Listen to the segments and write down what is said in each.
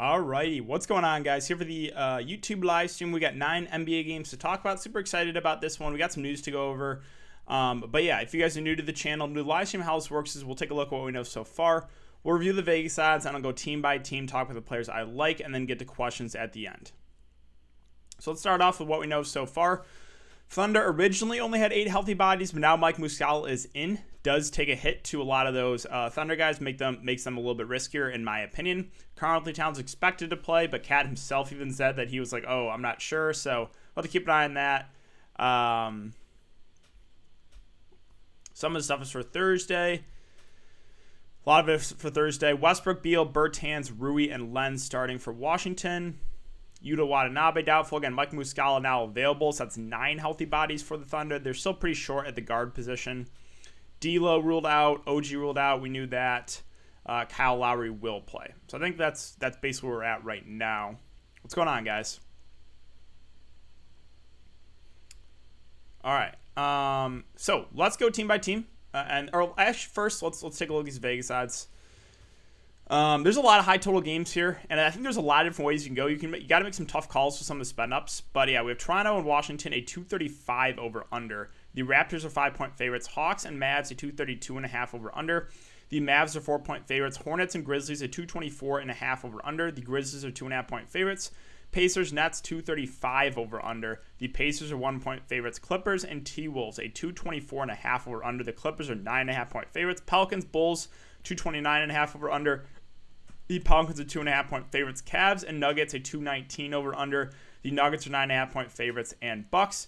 Alrighty, what's going on, guys? Here for the YouTube live stream. We got 9 NBA games to talk about. Super excited about this one. We got some news to go over. But yeah, if you guys are new to the channel, new to the live stream, how this works is we'll take a look at what we know so far. We'll review the Vegas odds, and I'll go team by team, talk with the players I like, and then get to questions at the end. So let's start off with what we know so far. Thunder originally only had 8 healthy bodies, but now Mike Muscala is in. Does take a hit to a lot of those Thunder guys, makes them a little bit riskier in my opinion. Karl-Anthony Towns expected to play, but Cat himself even said that he was like, oh, I'm not sure, so we'll have to keep an eye on that. Some of the stuff is for Thursday. A lot of it is for Thursday. Westbrook, Beal, Bertans, Rui, and Len starting for Washington. Yuta Watanabe doubtful. Again, Mike Muscala now available, so that's 9 healthy bodies for the Thunder. They're still pretty short at the guard position. D'Lo ruled out. OG ruled out. We knew that. Kyle Lowry will play. So I think that's basically where we're at right now. What's going on, guys? All right. So let's go team by team. First, let's take a look at these Vegas odds. There's a lot of high total games here, and I think there's a lot of different ways you can go. You got to make some tough calls for some of the spend ups, but yeah, we have Toronto and Washington, a 235 over under. The Raptors are 5-point favorites. Hawks and Mavs, a 232.5 over under. The Mavs are 4-point favorites. Hornets and Grizzlies, a 224.5 over under. The Grizzlies are 2.5-point favorites. Pacers, Nets, 235 over under. The Pacers are 1-point favorites. Clippers and T-Wolves, a 224.5 over under. The Clippers are 9.5-point favorites. Pelicans, Bulls, 229.5 over under. The Pelicans are 2.5-point favorites. Cavs and Nuggets, a 219 over under. The Nuggets are 9.5-point favorites. And Bucks,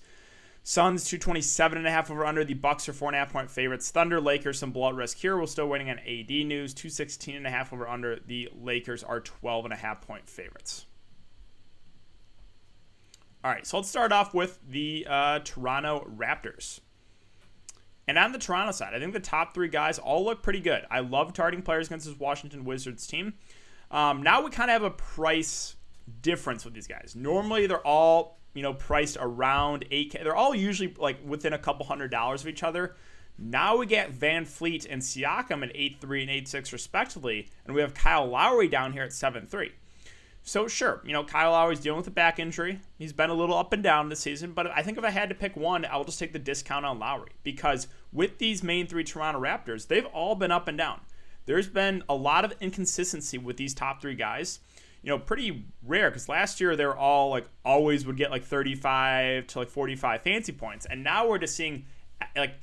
Suns, 227.5 over under. The Bucks are 4.5-point favorites. Thunder, Lakers, some blowout risk here. We're still waiting on AD news. 216.5 over under. The Lakers are 12.5-point favorites. All right, so let's start off with the Toronto Raptors. And on the Toronto side, I think the top 3 guys all look pretty good. I love targeting players against this Washington Wizards team. Now we kind of have a price difference with these guys. Normally, they're all priced around $8K. They're all usually like within a couple $100 of each other. Now we get Van Fleet and Siakam at 8.3 and 8.6 respectively, and we have Kyle Lowry down here at 7.3. So sure, Kyle Lowry's dealing with a back injury. He's been a little up and down this season, but I think if I had to pick one, I'll just take the discount on Lowry, because with these main 3 Toronto Raptors, they've all been up and down. There's been a lot of inconsistency with these top 3 guys. Pretty rare, because last year they were all always would get 35 to 45 fancy points, and now we're just seeing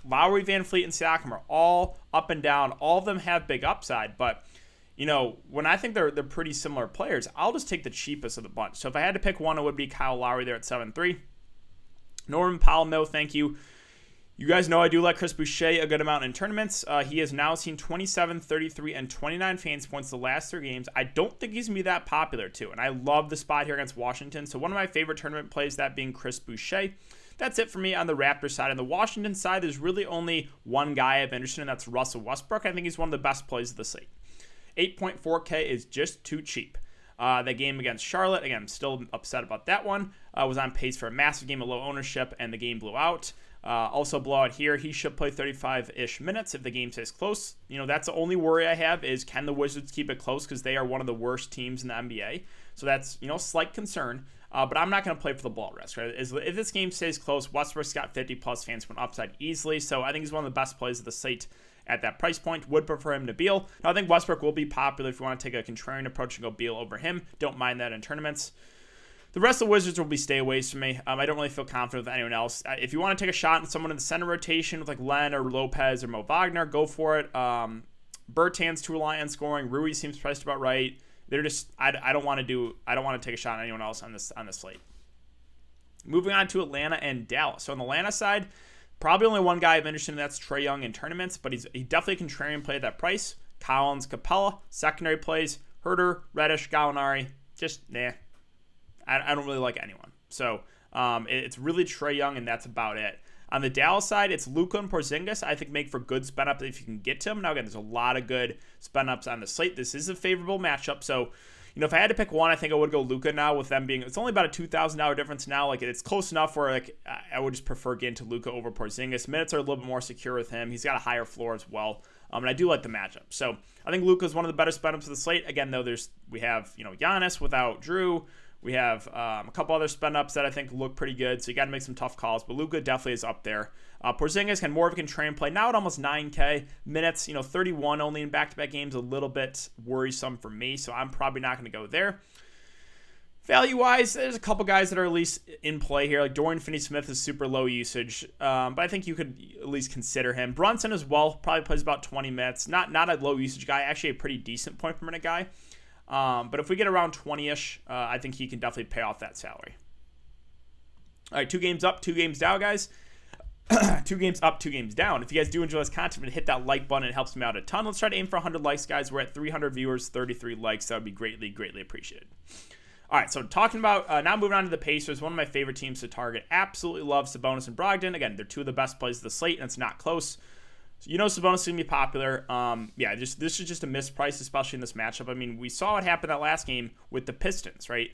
Lowry, Van Fleet, and Siakam are all up and down. All of them have big upside, but when I think they're pretty similar players, I'll just take the cheapest of the bunch. So if I had to pick one, it would be Kyle Lowry there at 7.3. Norman Powell, no thank you. You guys know I do like Chris Boucher a good amount in tournaments. He has now seen 27, 33, and 29 fantasy points the last 3 games. I don't think he's going to be that popular too, and I love the spot here against Washington. So one of my favorite tournament plays, that being Chris Boucher. That's it for me on the Raptors side. On the Washington side, there's really only one guy I'm interested in. That's Russell Westbrook. I think he's one of the best plays of the slate. 8.4K is just too cheap. That game against Charlotte, again, I'm still upset about that one. Was on pace for a massive game of low ownership, and the game blew out. Also blowout here. He should play 35-ish minutes if the game stays close. That's the only worry I have is, can the Wizards keep it close, because they are one of the worst teams in the NBA. So that's, slight concern. But I'm not going to play for the ball risk, right? If this game stays close, Westbrook's got 50-plus fantasy point upside easily. So I think he's one of the best plays of the slate at that price point. Would prefer him to Beal. Now, I think Westbrook will be popular if you want to take a contrarian approach and go Beal over him. Don't mind that in tournaments. The rest of the Wizards will be stayaways for me. I don't really feel confident with anyone else. If you want to take a shot at someone in the center rotation with Len or Lopez or Mo Wagner, go for it. Bertans too reliant on scoring. Rui seems priced about right. They're just I don't want to take a shot at anyone else on this slate. Moving on to Atlanta and Dallas. So on the Atlanta side, probably only one guy I'm interested in, that's Trae Young in tournaments, but he's definitely a contrarian play at that price. Collins, Capella, secondary plays, Herter, Reddish, Gallinari, just nah. I don't really like anyone. So it's really Trae Young, and that's about it. On the Dallas side, it's Luka and Porzingis. I think make for good spend up if you can get to them. Now again, there's a lot of good spend ups on the slate. This is a favorable matchup, so if I had to pick one, I think I would go Luka now, with them being, it's only about a $2,000 difference now. Like, it's close enough where like I would just prefer getting to Luka over Porzingis. Minutes are a little bit more secure with him. He's got a higher floor as well. And I do like the matchup. So I think Luka is one of the better spend-ups of the slate. Again, though, we have, Giannis without Drew. We have a couple other spend-ups that I think look pretty good, so you got to make some tough calls, but Luka definitely is up there. Porzingis can more of a contrarian play, now at almost 9K minutes, 31 only in back-to-back games, a little bit worrisome for me, so I'm probably not going to go there. Value-wise, there's a couple guys that are at least in play here, like Dorian Finney-Smith is super low usage, but I think you could at least consider him. Brunson as well, probably plays about 20 minutes, not a low usage guy, actually a pretty decent point per minute guy. But if we get around 20-ish, I think he can definitely pay off that salary. All right, 2 games up, 2 games down, guys. 2 games up, 2 games down. If you guys do enjoy this content, hit that like button. It helps me out a ton. Let's try to aim for 100 likes, guys. We're at 300 viewers, 33 likes. That would be greatly, greatly appreciated. All right, so talking about, now moving on to the Pacers, one of my favorite teams to target. Absolutely love Sabonis and Brogdon. Again, they're 2 of the best plays of the slate, and it's not close. So Sabonis is going to be popular. This is just a misprice, especially in this matchup. I mean, we saw what happened that last game with the Pistons, right?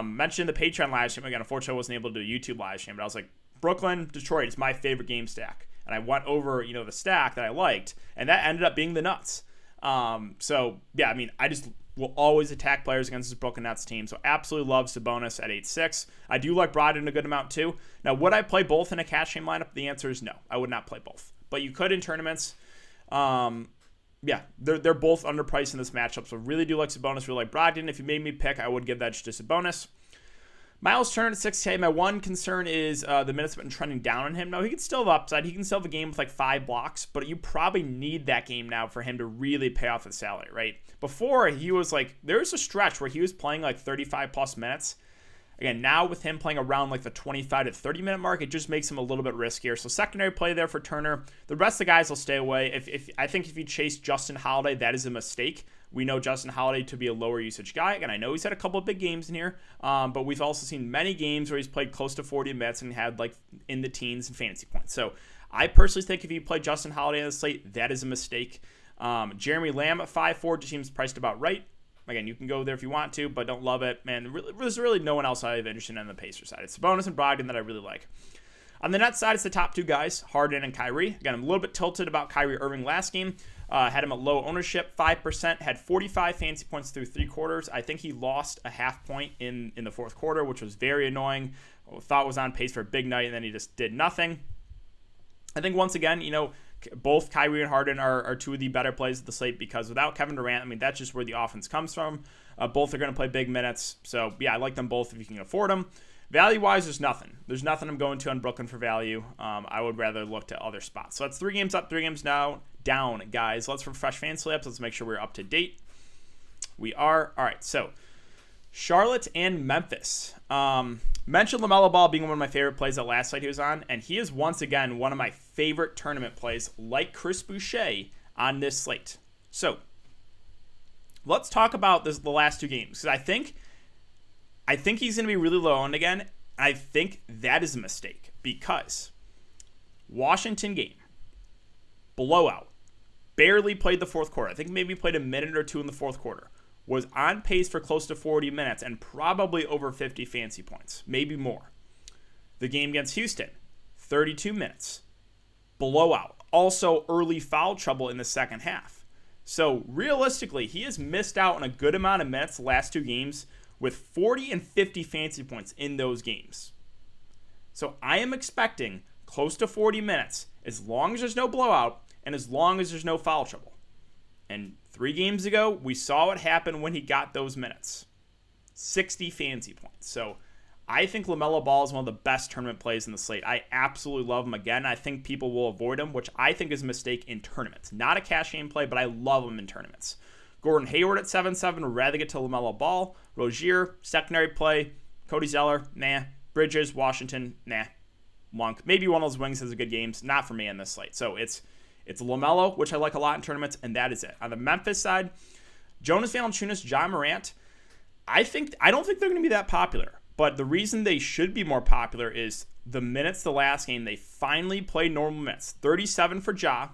Mentioned the Patreon live stream. Again, unfortunately, I wasn't able to do a YouTube live stream, but I was like, Brooklyn, Detroit is my favorite game stack. And I went over, the stack that I liked, and that ended up being the Nuts. I just will always attack players against this Brooklyn Nets team. So absolutely love Sabonis at 8.6. I do like Brogdon a good amount too. Now, would I play both in a cash game lineup? The answer is no. I would not play both. But you could in tournaments. They're both underpriced in this matchup. So really do like Sabonis, really like Brogdon. If you made me pick, I would give that just to Sabonis. Miles Turner at 6K. My one concern is the minutes have been trending down on him. Now, he can still have upside. He can still have a game with like 5 blocks, but you probably need that game now for him to really pay off his salary, right? Before, he was like, there's a stretch where he was playing like 35 plus minutes. Again, now with him playing around like the 25 to 30 minute mark, it just makes him a little bit riskier. So secondary play there for Turner. The rest of the guys will stay away. I think if you chase Justin Holiday, that is a mistake. We know Justin Holiday to be a lower usage guy. Again, I know he's had a couple of big games in here, but we've also seen many games where he's played close to 40 minutes and had like in the teens and fantasy points. So I personally think if you play Justin Holiday on the slate, that is a mistake. Jeremy Lamb at 5.4 just seems priced about right. Again, you can go there if you want to, but don't love it. Man, there's really no one else I have interest in on the Pacers side. It's Sabonis and Brogdon that I really like. On the Nets side, it's the top 2 guys, Harden and Kyrie. Again, I'm a little bit tilted about Kyrie Irving last game. Had him at low ownership, 5%, had 45 fantasy points through 3 quarters. I think he lost a half point in the 4th quarter, which was very annoying. Thought was on pace for a big night, and then he just did nothing. I think once again, both Kyrie and Harden are 2 of the better plays of the slate because without Kevin Durant, that's just where the offense comes from. Both are going to play big minutes. So, I like them both if you can afford them. Value-wise, there's nothing. There's nothing I'm going to on Brooklyn for value. I would rather look to other spots. So that's 3 games up, 3 games down, guys. Let's refresh fantasy labs. Let's make sure we're up to date. We are. All right, so Charlotte and Memphis. Mentioned LaMelo Ball being one of my favorite plays that last slate he was on, and he is once again one of my favorite tournament plays, like Chris Boucher on this slate. So let's talk about the last 2 games, because I think he's going to be really low owned again. I think that is a mistake because Washington game, blowout, barely played the 4th quarter. I think maybe played a minute or 2 in the 4th quarter. Was on pace for close to 40 minutes and probably over 50 fantasy points, maybe more. The game against Houston, 32 minutes, blowout. Also early foul trouble in the second half. So realistically, he has missed out on a good amount of minutes the last 2 games with 40 and 50 fantasy points in those games. So I am expecting close to 40 minutes as long as there's no blowout and as long as there's no foul trouble. And 3 games ago, we saw what happened when he got those minutes. 60 fantasy points. So I think LaMelo Ball is one of the best tournament plays in the slate. I absolutely love him. Again, I think people will avoid him, which I think is a mistake in tournaments. Not a cash game play, but I love him in tournaments. Gordon Hayward at 7.7, would rather get to LaMelo Ball. Rozier, secondary play. Cody Zeller, nah. Bridges, Washington, nah. Monk, maybe one of those wings has a good games. Not for me on this slate. So it's LaMelo, which I like a lot in tournaments, and that is it. On the Memphis side, Jonas Valanciunas, John Morant, I don't think they're going to be that popular. But the reason they should be more popular is the minutes the last game, they finally played normal minutes. 37 for Ja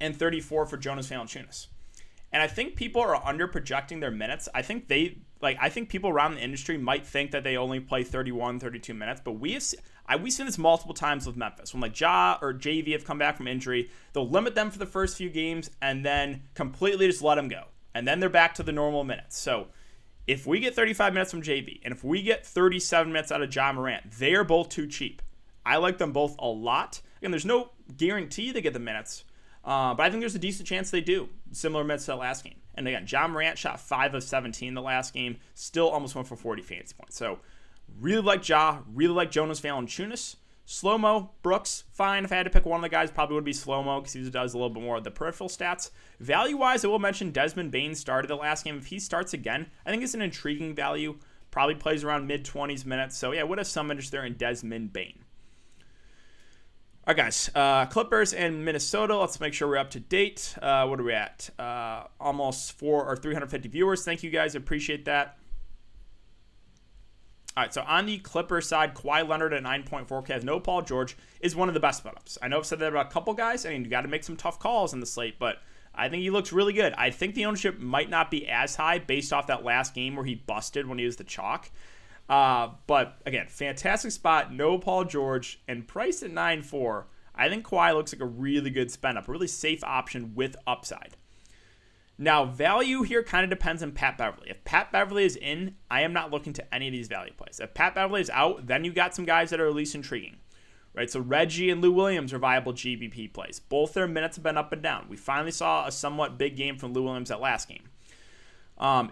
and 34 for Jonas Valanciunas. And I think people are under projecting their minutes. I think people around the industry might think that they only play 31, 32 minutes, but we've seen this multiple times with Memphis. When like Ja or JV have come back from injury, they'll limit them for the first few games and then completely just let them go. And then they're back to the normal minutes. So if we get 35 minutes from JV and if we get 37 minutes out of Ja Morant, they are both too cheap. I like them both a lot. Again, there's no guarantee they get the minutes, but I think there's a decent chance they do. Similar minutes to that last game. And again, Ja Morant shot 5 of 17 the last game, still almost went for 40 fantasy points. So really like Ja, really like Jonas Valanciunas. Slow-mo, Brooks, fine. If I had to pick one of the guys, probably would be Slow-mo because he does a little bit more of the peripheral stats. Value-wise, I will mention Desmond Bane started the last game. If he starts again, I think it's an intriguing value. Probably plays around mid-20s minutes. So yeah, I would have some interest there in Desmond Bane. All right, guys. Clippers and Minnesota. Let's make sure we're up to date. What are we at? Almost 350 viewers. Thank you, guys. Appreciate that. All right, so on the Clippers side, Kawhi Leonard at 9.4K has no Paul George is one of the best setups. I know I've said that about a couple guys. I mean, you got to make some tough calls in the slate, but I think he looks really good. I think the ownership might not be as high based off that last game where he busted when he was the chalk. But again, fantastic spot, no Paul George, and priced at 9.4. I think Kawhi looks like a really good spend up, a really safe option with upside. Now, value here kind of depends on Pat Beverly. If Pat Beverly is in, I am not looking to any of these value plays. If Pat Beverly is out, then you got some guys that are at least intriguing, right? So Reggie and Lou Williams are viable GBP plays. Both their minutes have been up and down. We finally saw a somewhat big game from Lou Williams that last game.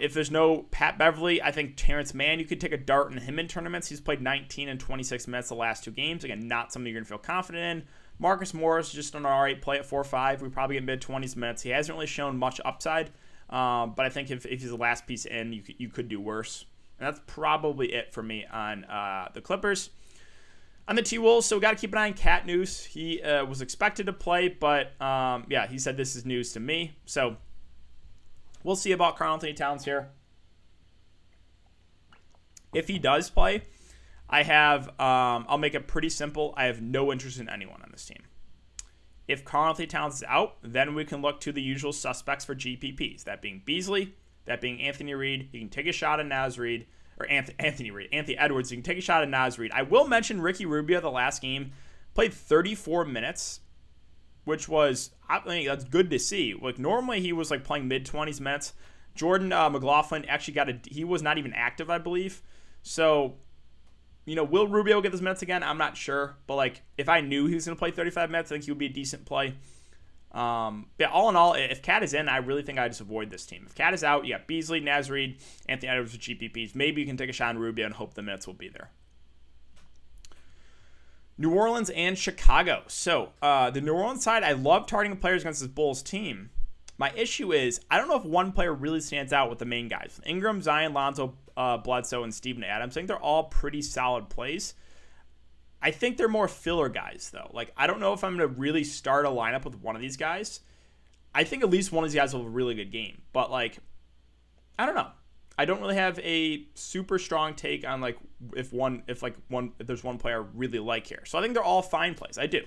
If there's no Pat Beverly, I think Terrence Mann, you could take a dart in him in tournaments. He's played 19 and 26 minutes the last two games. Again, not something you're going to feel confident in. Marcus Morris, just an all right play at 4-5. We probably get mid-20s minutes. He hasn't really shown much upside, but I think if he's the last piece in, you could do worse. And that's probably it for me on the Clippers. On the T-Wolves, so we got to keep an eye on Cat News. He was expected to play, but yeah, he said this is news to me. So we'll see about Karl-Anthony Towns here. If he does play, I have, I'll make it pretty simple. I have no interest in anyone on this team. If Karl-Anthony Towns is out, then we can look to the usual suspects for GPPs. That being Beasley, that being Anthony Reed. You can take a shot at Naz Reed, or Anthony Edwards. You can take a shot at Naz Reed. I will mention Ricky Rubio the last game. Played 34 minutes, which was, I think that's good to see. Like normally he was like playing mid-20s minutes. Jordan McLaughlin actually he was not even active, I believe. So, you know, will Rubio get those minutes again? I'm not sure. But, like, if I knew he was going to play 35 minutes, I think he would be a decent play. Yeah, all in all, if Cat is in, I really think I just avoid this team. If Cat is out, you got Beasley, Naz Reed, Anthony Edwards with GPPs. Maybe you can take a shot on Rubio and hope the minutes will be there. New Orleans and Chicago. So, the New Orleans side, I love targeting players against this Bulls team. My issue is, I don't know if one player really stands out with the main guys. Ingram, Zion, Lonzo, Bledsoe, and Steven Adams. I think they're all pretty solid plays. I think they're more filler guys, though. Like, I don't know if I'm going to really start a lineup with one of these guys. I think at least one of these guys will have a really good game. But, like, I don't know. I don't really have a super strong take on, like, if there's one player I really like here. So I think they're all fine plays. I do.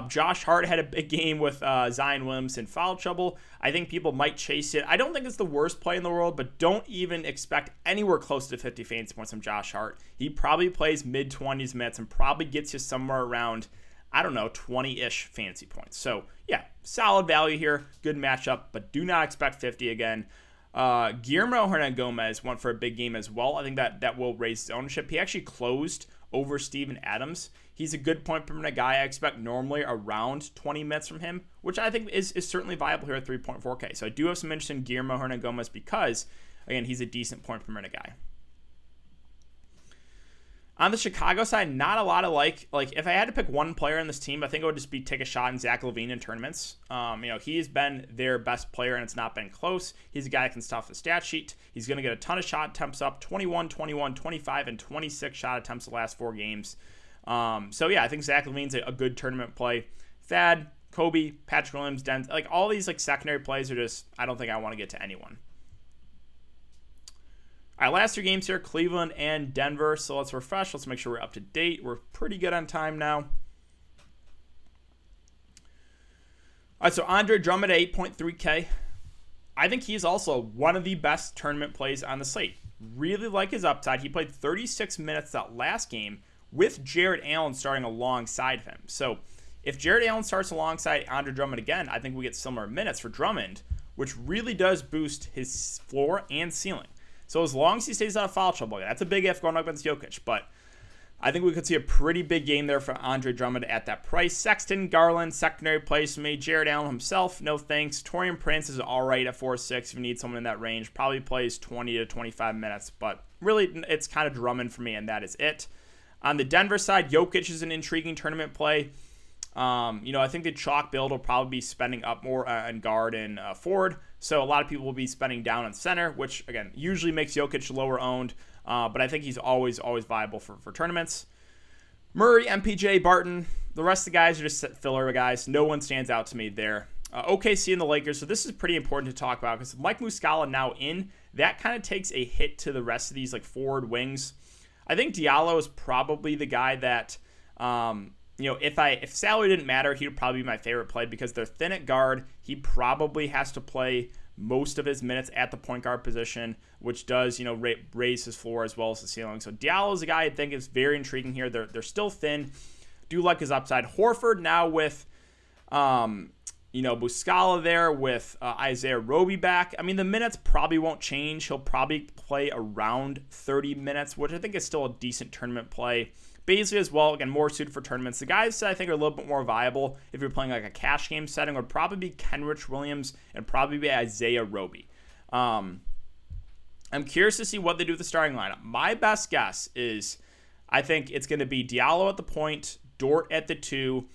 Josh Hart had a big game with Zion Williamson foul trouble. I think people might chase it. I don't think it's the worst play in the world, but don't even expect anywhere close to 50 fantasy points from Josh Hart. He probably plays mid-20s minutes and probably gets you somewhere around, I don't know, 20-ish fantasy points. So, yeah, solid value here. Good matchup, but do not expect 50 again. Guillermo Hernan-Gomez went for a big game as well. I think that will raise his ownership. He actually closed over Steven Adams. He's a good point per minute guy. I expect normally around 20 minutes from him, which I think is certainly viable here at 3.4K. So I do have some interest in Guillermo Hernan-Gomez because, again, he's a decent point per minute guy. On the Chicago side, not a lot of like if I had to pick one player in this team, I think it would just be take a shot in Zach LaVine in tournaments. He's been their best player and it's not been close. He's a guy that can stuff the stat sheet. He's going to get a ton of shot attempts up, 21, 21, 25, and 26 shot attempts the last 4 games. So yeah, I think Zach LaVine's a good tournament play. Thad, Kobe, Patrick Williams, Dent, like all these like secondary plays are just, I don't think I want to get to anyone. All right, last 3 games here, Cleveland and Denver. So let's refresh. Let's make sure we're up to date. We're pretty good on time now. All right, so Andre Drummond at 8.3K. I think he's also one of the best tournament plays on the slate. Really like his upside. He played 36 minutes that last game with Jared Allen starting alongside him. So if Jared Allen starts alongside Andre Drummond again, I think we get similar minutes for Drummond, which really does boost his floor and ceiling. So as long as he stays out of foul trouble, that's a big if going up against Jokic, but I think we could see a pretty big game there for Andre Drummond at that price. Sexton, Garland, secondary plays for me. Jared Allen himself, no thanks. Taurean Prince is all right at 4-6 if you need someone in that range. Probably plays 20 to 25 minutes, but really it's kind of Drummond for me, and that is it. On the Denver side, Jokic is an intriguing tournament play. I think the chalk build will probably be spending up more on guard and forward. So a lot of people will be spending down on center, which, again, usually makes Jokic lower owned. But I think he's always viable for tournaments. Murray, MPJ, Barton, the rest of the guys are just filler guys. No one stands out to me there. OKC and the Lakers. So this is pretty important to talk about because Mike Muscala now in. That kind of takes a hit to the rest of these like forward wings. I think Diallo is probably the guy that, if salary didn't matter, he would probably be my favorite play because they're thin at guard. He probably has to play most of his minutes at the point guard position, which does, raise his floor as well as the ceiling. So Diallo is a guy I think is very intriguing here. They're still thin. Do like his upside. Horford now with, Muscala there with Isaiah Roby back. I mean, the minutes probably won't change. He'll probably play around 30 minutes, which I think is still a decent tournament play. Baisley as well, again, more suited for tournaments. The guys that I think are a little bit more viable if you're playing like a cash game setting would probably be Kenrich Williams and probably be Isaiah Roby. I'm curious to see what they do with the starting lineup. My best guess is I think it's going to be Diallo at the point, Dort at the 2,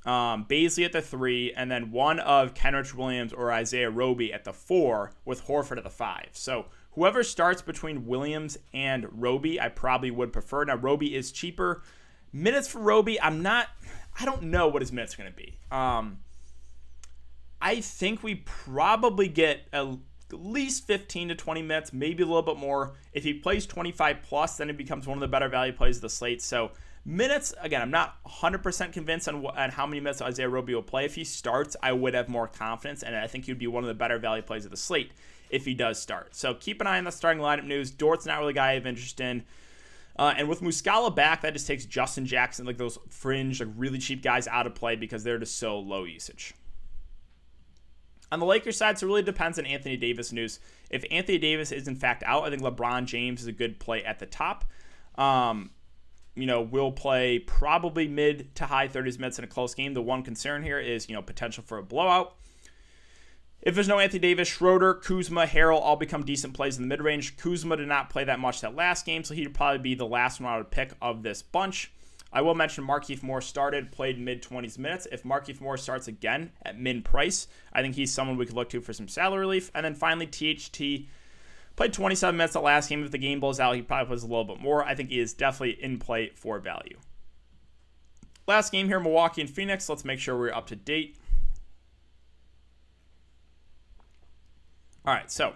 Baisley at the 3, and then one of Kenrich Williams or Isaiah Roby at the 4 with Horford at the 5. So whoever starts between Williams and Roby, I probably would prefer. Now, Roby is cheaper. Minutes for Roby, I don't know what his minutes are going to be. I think we probably get at least 15 to 20 minutes, maybe a little bit more. If he plays 25 plus, then it becomes one of the better value plays of the slate. So minutes, again, I'm not 100% convinced on how many minutes Isaiah Roby will play. If he starts, I would have more confidence, and I think he would be one of the better value plays of the slate if he does start. So keep an eye on the starting lineup news. Dort's not really a guy I have interest in. And with Muscala back, that just takes Justin Jackson, like those fringe, like really cheap guys out of play because they're just so low usage. On the Lakers side, so it really depends on Anthony Davis news. If Anthony Davis is in fact out, I think LeBron James is a good play at the top. Will play probably mid to high 30s minutes in a close game. The one concern here is, potential for a blowout. If there's no Anthony Davis, Schroeder, Kuzma, Harrell all become decent plays in the mid-range. Kuzma did not play that much that last game, so he'd probably be the last one I would pick of this bunch. I will mention Markieff Morris played mid-20s minutes. If Markieff Morris starts again at min-price, I think he's someone we could look to for some salary relief. And then finally, THT played 27 minutes the last game. If the game blows out, he probably plays a little bit more. I think he is definitely in play for value. Last game here, Milwaukee and Phoenix. Let's make sure we're up to date. All right, so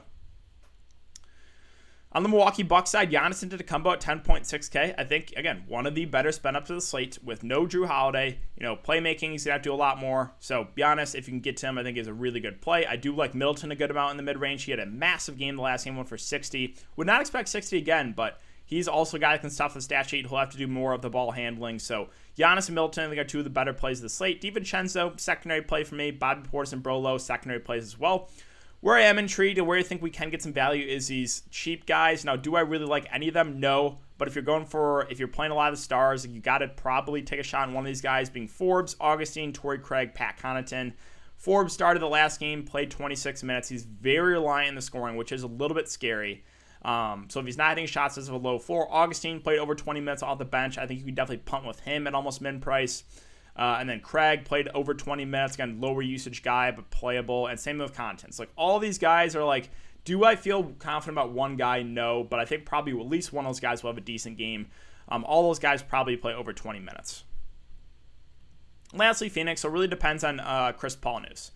on the Milwaukee Bucks side, Giannis Antetokounmpo at 10.6K. I think, again, one of the better spend up to the slate with no Drew Holiday. Playmaking, he's going to have to do a lot more. So Giannis, if you can get to him, I think is a really good play. I do like Middleton a good amount in the mid-range. He had a massive game the last game, went for 60. Would not expect 60 again, but he's also a guy that can stuff the stat sheet. He'll have to do more of the ball handling. So Giannis and Middleton, I think, are two of the better plays of the slate. DiVincenzo, secondary play for me. Bobby Portis and Brolo, secondary plays as well. Where I am intrigued and where I think we can get some value is these cheap guys. Now, do I really like any of them? No. But if you're playing a lot of the stars, you got to probably take a shot on one of these guys, being Forbes, Augustine, Torrey Craig, Pat Connaughton. Forbes started the last game, played 26 minutes. He's very reliant on the scoring, which is a little bit scary. So if he's not hitting shots as of a low floor, Augustine played over 20 minutes off the bench. I think you can definitely punt with him at almost min price. And then Craig played over 20 minutes. Again, lower usage guy, but playable. And same with Contents. Like, all these guys are like, do I feel confident about one guy? No. But I think probably at least one of those guys will have a decent game. All those guys probably play over 20 minutes. Lastly, Phoenix. So it really depends on Chris Paul news.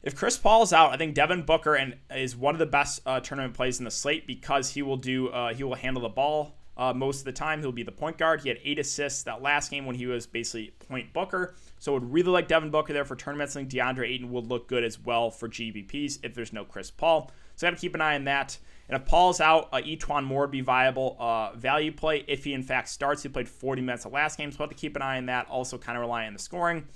If Chris Paul is out, I think Devin Booker is one of the best tournament plays in the slate because he will handle the ball. most of the time. He'll be the point guard. He had 8 assists that last game when he was basically point Booker. So I would really like Devin Booker there for tournaments. I think DeAndre Ayton would look good as well for GBPs if there's no Chris Paul. So got to keep an eye on that. And if Paul's out, Etuan Moore would be viable value play if he in fact starts. He played 40 minutes the last game, so we'll have to keep an eye on that. Also kind of rely on the scoring.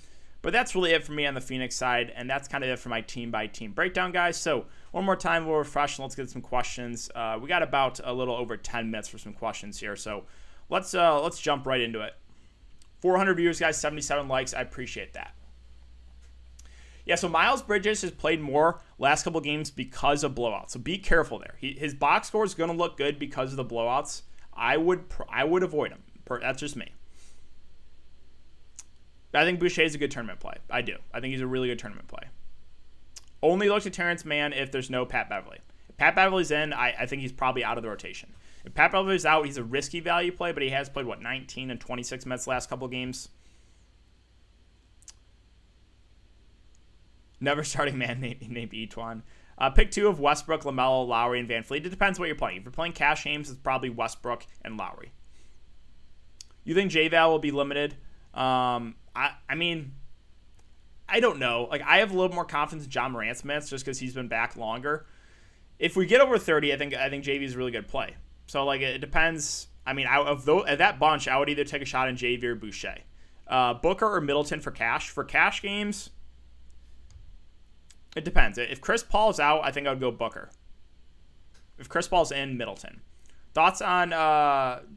But that's really it for me on the Phoenix side, and that's kind of it for my team-by-team breakdown, guys. So one more time, we'll refresh and let's get some questions. We got about a little over 10 minutes for some questions here, so let's jump right into it. 400 viewers, guys, 77 likes. I appreciate that. Yeah, so Miles Bridges has played more last couple games because of blowouts, so be careful there. His box score is going to look good because of the blowouts. I would avoid him. That's just me. I think Boucher is a good tournament play. I do. I think he's a really good tournament play. Only look to Terrence Mann if there's no Pat Beverly. If Pat Beverly's in, I think he's probably out of the rotation. If Pat Beverly's out, he's a risky value play, but he has played, 19 and 26 minutes last couple games. Never starting man named Etuan. Pick 2 of Westbrook, LaMelo, Lowry, and Van Fleet. It depends what you're playing. If you're playing cash games, it's probably Westbrook and Lowry. You think J-Val will be limited? I mean, I don't know. Like, I have a little more confidence in John Morant's minutes just because he's been back longer. If we get over 30, I think JV is a really good play. So, like, it depends. I mean, of that bunch, I would either take a shot on JV or Boucher. Booker or Middleton for cash. For cash games, it depends. If Chris Paul's out, I think I would go Booker. If Chris Paul's in, Middleton. Thoughts on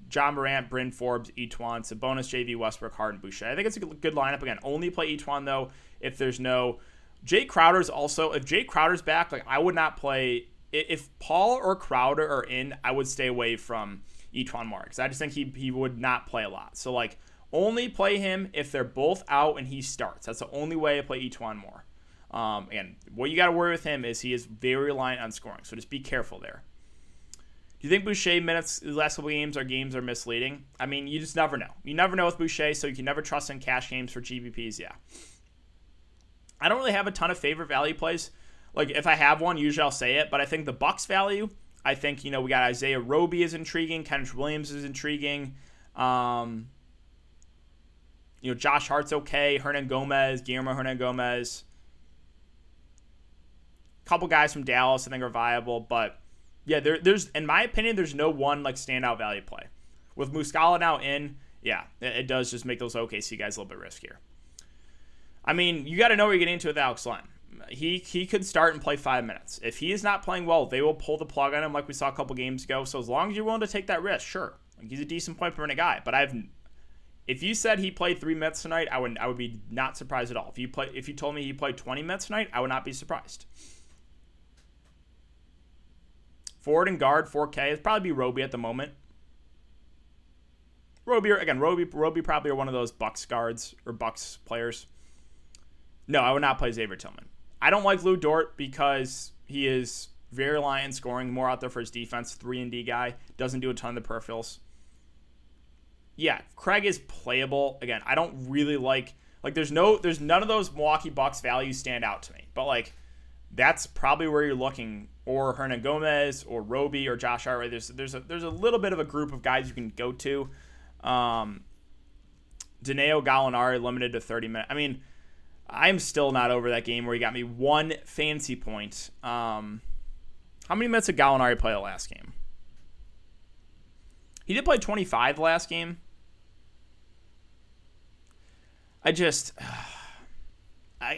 John Morant, Bryn Forbes, Etuan, Sabonis, JV, Westbrook, Harden, Boucher. I think it's a good lineup. Again, only play Etuan, though, if there's no... Jay Crowder's also... If Jay Crowder's back, like, I would not play... If Paul or Crowder are in, I would stay away from Etuan Moore, because I just think he would not play a lot. So, like, only play him if they're both out and he starts. That's the only way I play Etuan Moore. And what you got to worry with him is he is very reliant on scoring, so just be careful there. Do you think Boucher minutes the last couple games are misleading? I mean, you just never know. You never know with Boucher, so you can never trust in cash games for GBPs, yeah. I don't really have a ton of favorite value plays. Like, if I have one, usually I'll say it, but I think the Bucks value, I think, we got Isaiah Roby is intriguing, Kenrich Williams is intriguing, Josh Hart's okay, Guillermo Hernan Gomez. A couple guys from Dallas I think are viable, but yeah, there's in my opinion, there's no one like standout value play. With Muscala now in, yeah, it does just make those OKC guys a little bit riskier. I mean, you got to know what you're getting into with Alex Len. He could start and play 5 minutes. If he is not playing well, they will pull the plug on him like we saw a couple games ago. So as long as you're willing to take that risk, sure. Like, he's a decent point per minute guy. But if you said he played 3 minutes tonight, I would be not surprised at all. If you told me he played 20 minutes tonight, I would not be surprised. Forward and guard, 4K. It'd probably be Roby at the moment. Roby probably are one of those Bucks guards or Bucks players. No, I would not play Xavier Tillman. I don't like Lou Dort because he is very reliant on scoring, more out there for his defense, 3-and-D guy, doesn't do a ton of the peripherals. Yeah, Craig is playable. Again, I don't really like there's none of those Milwaukee Bucks values stand out to me. But like, that's probably where you're looking, or Hernan Gomez, or Roby, or Josh Hart. Right? There's a little bit of a group of guys you can go to. Danilo Gallinari limited to 30 minutes. I mean, I'm still not over that game where he got me 1 fantasy point. How many minutes did Gallinari play the last game? He did play 25 the last game. I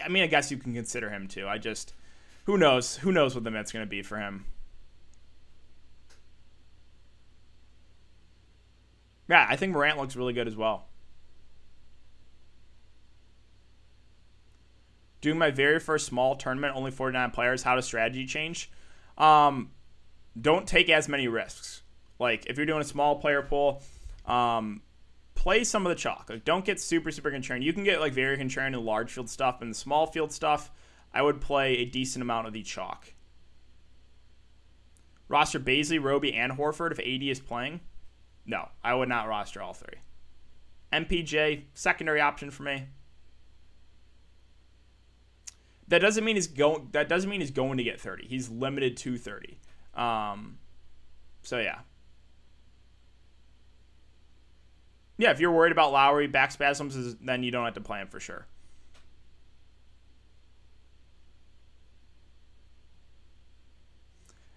mean, I guess you can consider him too. Who knows? Who knows what the minutes going to be for him? Yeah, I think Morant looks really good as well. Doing my very first small tournament, only 49 players. How does strategy change? Don't take as many risks. Like, if you're doing a small player pool, play some of the chalk. Like, don't get super contrarian. You can get like very contrarian in the large field stuff, and the small field stuff, I would play a decent amount of the chalk. Roster Baisley, Roby, and Horford if AD is playing. No, I would not roster all three. MPJ, secondary option for me. That doesn't mean he's going to get 30. He's limited to 30. So yeah. Yeah, if you're worried about Lowry back spasms, then you don't have to play him for sure.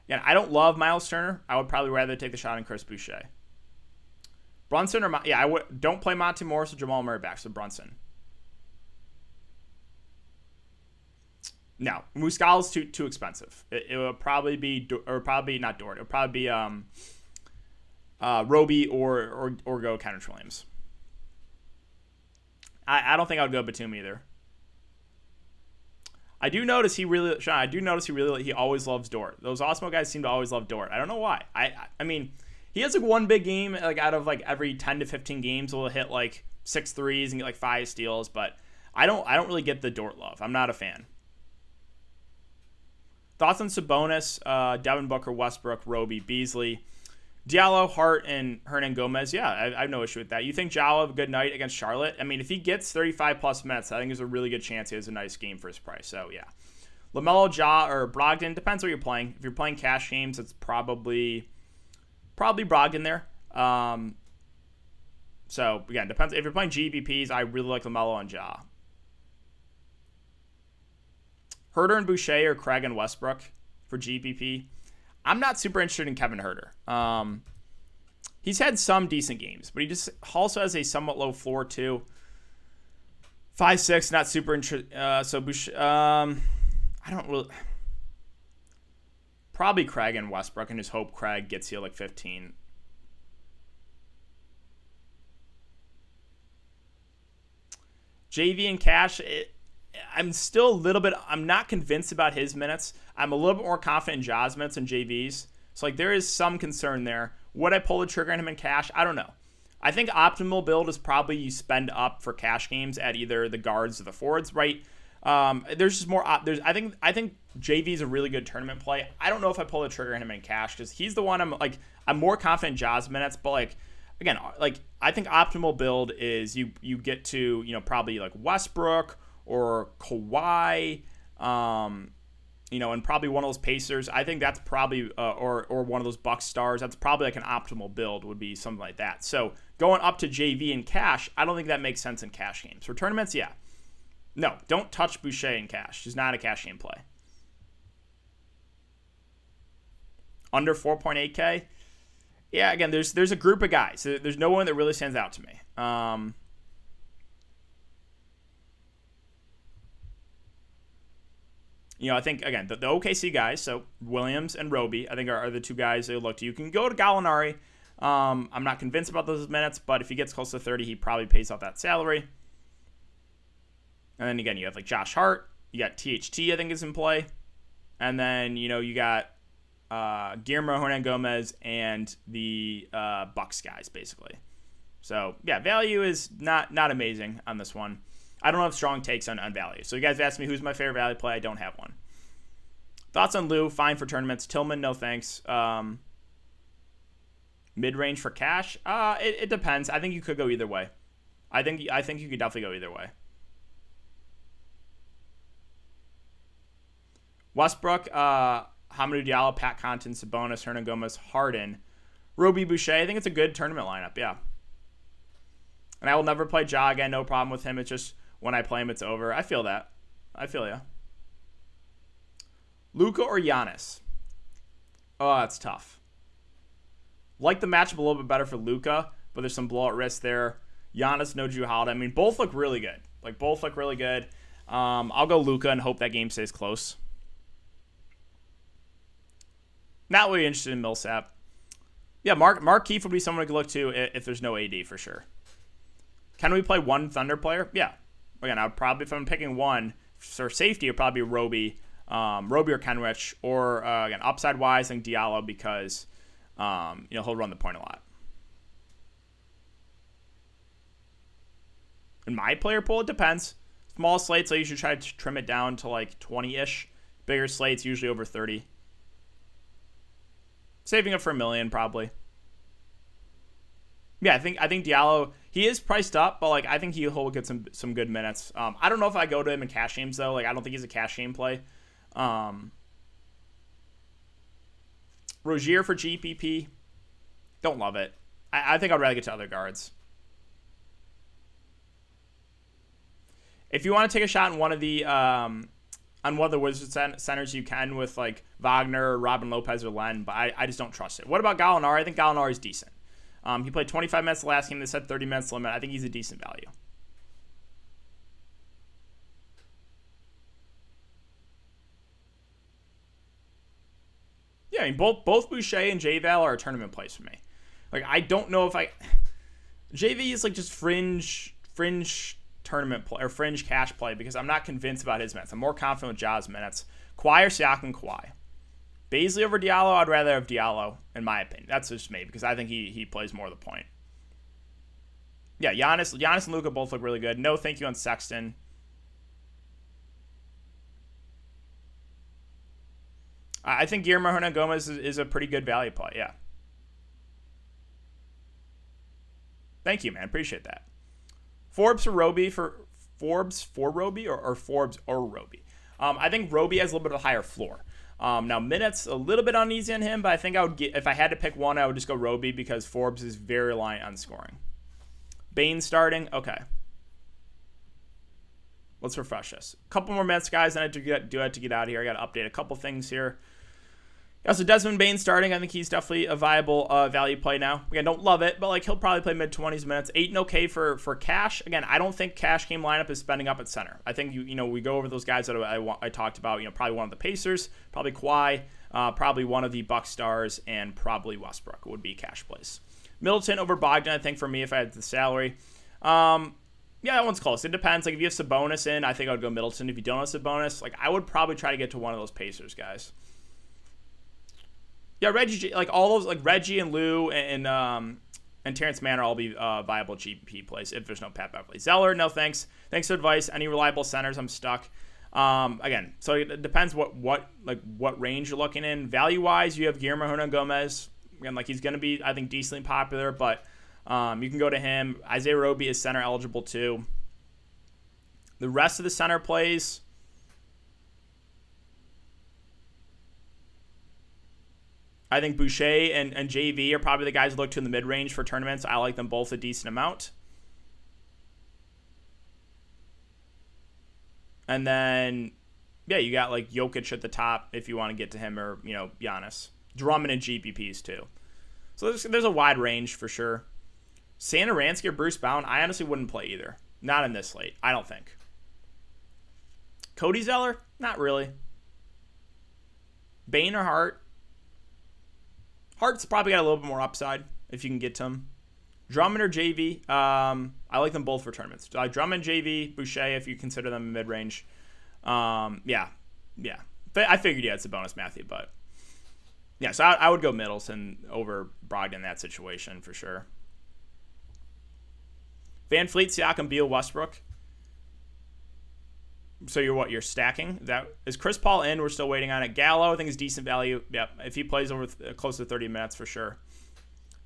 Yeah, I don't love Miles Turner. I would probably rather take the shot on Chris Boucher. Brunson or I would don't play Monte Morris or Jamal Murray back, so Brunson. No, Muscala's too expensive. It would probably be, or probably not Dort. It would probably be Roby or go Kenrich Williams. I don't think I would go Batum either. I do notice he always loves Dort. Those Osmo guys seem to always love Dort. I don't know why. I mean, he has like one big game like out of like every 10 to 15 games will hit like 6 threes and get like 5 steals, but I don't really get the Dort love. I'm not a fan. Thoughts on Sabonis, Devin Booker, Westbrook, Roby, Beasley, Diallo, Hart, and Hernan Gomez? Yeah, I have no issue with that. You think Diallo have a good night against Charlotte? I mean, if he gets 35-plus minutes, I think there's a really good chance he has a nice game for his price. So, yeah. LaMelo, Ja, or Brogdon, depends what you're playing. If you're playing cash games, it's probably Brogdon there. So, again, depends. If you're playing GBPs, I really like LaMelo and Ja. Herter and Boucher or Craig and Westbrook for GPP. I'm not super interested in Kevin Herter. He's had some decent games, but he just also has a somewhat low floor too. 5'6", not super interested. So Boucher, I don't really. Probably Craig and Westbrook, and just hope Craig gets you like 15. JV and Cash. I'm still a little bit. I'm not convinced about his minutes. I'm a little bit more confident in Ja's minutes and JV's. So like there is some concern there. Would I pull the trigger on him in cash? I don't know. I think optimal build is probably you spend up for cash games at either the guards or the forwards, right? There's just more. I think JV is a really good tournament play. I don't know if I pull the trigger on him in cash because he's the one I'm more confident in Ja's minutes, but like. Again, like I think optimal build is you get to probably like Westbrook or Kawhi, and probably one of those Pacers. I think that's probably or one of those Bucks stars. That's probably like an optimal build would be something like that. So going up to JV and cash, I don't think that makes sense in cash games. For tournaments, yeah. No, don't touch Boucher in cash. He's not a cash game play. Under 4.8K. Yeah, again, there's a group of guys. There's no one that really stands out to me. I think, again, the OKC guys, so Williams and Roby, I think are the two guys they look to. You can go to Gallinari. I'm not convinced about those minutes, but if he gets close to 30, he probably pays off that salary. And then, again, you have like Josh Hart. You got THT, I think, is in play. And then, you got Guillermo Hernan Gomez and the Bucks guys, basically. So, yeah, value is not amazing on this one. I don't have strong takes on value. So you guys asked me who's my favorite value play. I don't have one. Thoughts on Lou? Fine for tournaments. Tillman, no thanks. Mid-range for cash? It depends. I think you could go either way. I think you could definitely go either way. Westbrook, Hamidou Diallo, Pat Connaughton, Sabonis, Hernan Gomez, Harden, Roby, Boucher. I think it's a good tournament lineup, yeah. And I will never play Ja again. No problem with him. It's just when I play him, it's over. I feel that. I feel ya. Luka or Giannis? Oh, that's tough. Like the matchup a little bit better for Luka, but there's some blowout risk there. Giannis, no Jrue Holiday. I mean, both look really good. Both look really good. I'll go Luka and hope that game stays close. Not really interested in Millsap. Yeah, Mark Keefe would be someone we could look to if there's no AD for sure. Can we play one Thunder player? Yeah. Again, I would probably, if I'm picking one for safety, it would probably be Roby or Kenrich, or again, upside wise, I think Diallo because he'll run the point a lot. In my player pool, it depends. Small slates, I usually try to trim it down to like 20-ish. Bigger slates, usually over 30. Saving up for $1 million, probably. Yeah, I think Diallo, he is priced up, but I think he'll get some good minutes. I don't know if I go to him in cash games though. I don't think he's a cash game play. Rozier for GPP, don't love it. I think I'd rather get to other guards. If you want to take a shot in one of the Wizards centers, you can with like Wagner, or Robin Lopez, or Len, but I just don't trust it. What about Gallinari? I think Gallinari is decent. He played 25 minutes the last game. They said 30 minutes limit. I think he's a decent value. Yeah, I mean, both Boucher and J-Val are tournament plays for me. Like, I don't know if JV is like just fringe tournament play or fringe cash play because I'm not convinced about his minutes. I'm more confident with Ja's minutes. Kawhi or Siakam, Kawhi. Baisley over Diallo, I'd rather have Diallo, in my opinion. That's just me because I think he plays more of the point. Yeah, Giannis and Luka both look really good. No thank you on Sexton. I think Guillermo Hernan-Gomez is a pretty good value play, yeah. Thank you, man. Appreciate that. Forbes for Roby or Forbes or Roby. I think Roby has a little bit of a higher floor. Now minutes a little bit uneasy on him, but I think I would get if I had to pick one, I would just go Roby because Forbes is very reliant on scoring. Bain starting, okay. Let's refresh this. A couple more minutes, guys, and I do have to get out of here. I got to update a couple things here. Also, Desmond Bain starting. I think he's definitely a viable value play now. Again, don't love it, but like he'll probably play mid-20s minutes. 8 and okay for Cash. Again, I don't think Cash game lineup is spending up at center. I think we go over those guys that I talked about. Probably one of the Pacers, probably Kawhi, probably one of the Bucks stars, and probably Westbrook would be Cash plays. Middleton over Bogdan, I think for me if I had the salary. Yeah, that one's close. It depends. Like if you have Sabonis in, I think I would go Middleton. If you don't have Sabonis, like I would probably try to get to one of those Pacers guys. Yeah, Reggie, like all those, like Reggie and Lou and Terrence Mann all be viable GP plays if there's no Pat Beverly. Zeller, no thanks. Thanks for advice. Any reliable centers? I'm stuck. Again, so it depends what range you're looking in. Value wise, you have Guillermo Hernan-Gomez. Again, like he's gonna be I think decently popular, but you can go to him. Isaiah Roby is center eligible too. The rest of the center plays. I think Boucher and JV are probably the guys to look to in the mid-range for tournaments. I like them both a decent amount. And then, yeah, you got like Jokic at the top if you want to get to him or, Giannis. Drummond and GPPs too. So there's a wide range for sure. Satoransky or Bruce Bowen, I honestly wouldn't play either. Not in this slate, I don't think. Cody Zeller, not really. Bain or Hart. Hart's probably got a little bit more upside if you can get to him. Drummond or JV, I like them both for tournaments. Drummond, JV, Boucher, if you consider them mid-range. Yeah. I figured you had Sabonis, Matthew, but yeah, so I would go Middleton over Brogdon in that situation for sure. Van Fleet, Siakam, Beal, Westbrook. So you're stacking? Is Chris Paul in? We're still waiting on it. Gallo, I think is decent value. Yep, if he plays over close to 30 minutes for sure.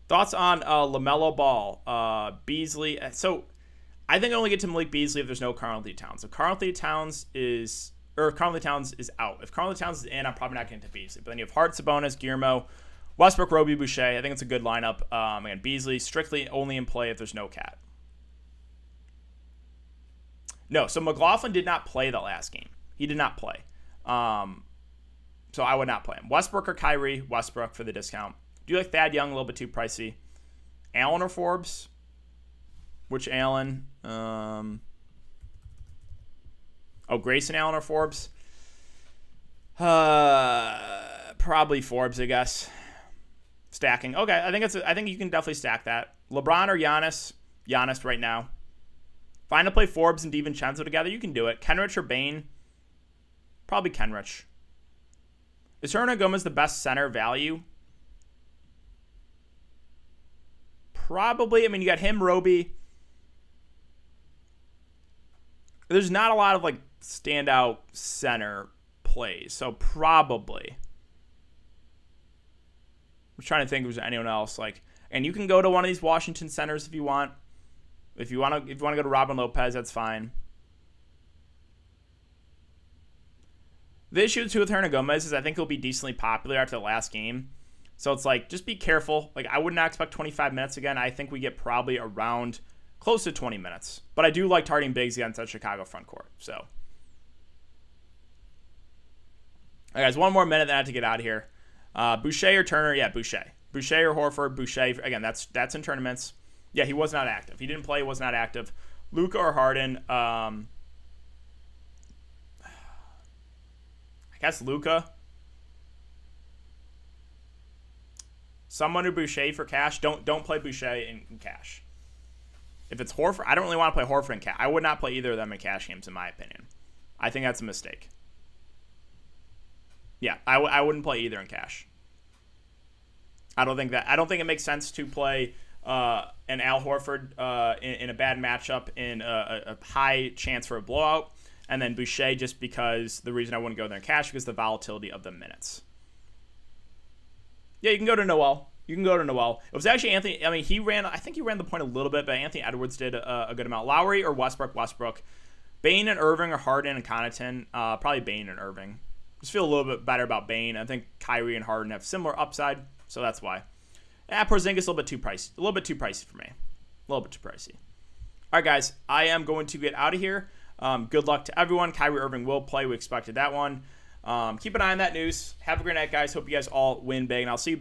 Thoughts on LaMelo Ball, Beasley? So I think I only get to Malik Beasley if there's no Karl-Anthony Towns. If Karl-Anthony Towns is out. If Karl-Anthony Towns is in, I'm probably not getting to Beasley. But then you have Hart, Sabonis, Guillermo, Westbrook, Roby, Boucher. I think it's a good lineup. Again, Beasley strictly only in play if there's no Cat. No, so McLaughlin did not play the last game. He did not play. So I would not play him. Westbrook or Kyrie, Westbrook for the discount. Do you like Thad Young? A little bit too pricey. Allen or Forbes? Which Allen? Grayson Allen or Forbes? Probably Forbes, I guess. Stacking. Okay, I think you can definitely stack that. LeBron or Giannis? Giannis right now. Find to play Forbes and DiVincenzo together, you can do it. Kenrich or Bain? Probably Kenrich. Is Hernan-Gomez the best center value? Probably. I mean, you got him, Roby. There's not a lot of standout center plays, so probably. I'm trying to think if there's anyone else and you can go to one of these Washington centers if you want. If you want to go to Robin Lopez, that's fine. The issue too with Hernan-Gomez is I think he'll be decently popular after the last game. So it's just be careful. I would not expect 25 minutes again. I think we get probably around close to 20 minutes. But I do like targeting bigs against that Chicago front court. So, all right, guys, one more minute, then I have to get out of here. Boucher or Turner? Yeah, Boucher. Boucher or Horford? Boucher. Again, that's in tournaments. Yeah, he was not active. He didn't play. He was not active. Luka or Harden? I guess Luka. Someone or Boucher for cash. Don't play Boucher in cash. If it's Horford, I don't really want to play Horford in cash. I would not play either of them in cash games, in my opinion. I think that's a mistake. Yeah, I wouldn't play either in cash. I don't think it makes sense to play an Al Horford in a bad matchup in a high chance for a blowout, and then Boucher just because the reason I wouldn't go there in cash because the volatility of the minutes. Yeah, you can go to Noel. You can go to Noel. It was actually Anthony. I mean, I think he ran the point a little bit, but Anthony Edwards did a good amount. Lowry or Westbrook. Bane and Irving or Harden and Connaughton. Probably Bane and Irving. Just feel a little bit better about Bane. I think Kyrie and Harden have similar upside, so that's why. Porzingis a little bit too pricey. A little bit too pricey for me. A little bit too pricey. All right, guys. I am going to get out of here. Good luck to everyone. Kyrie Irving will play. We expected that one. Keep an eye on that news. Have a great night, guys. Hope you guys all win big, and I'll see you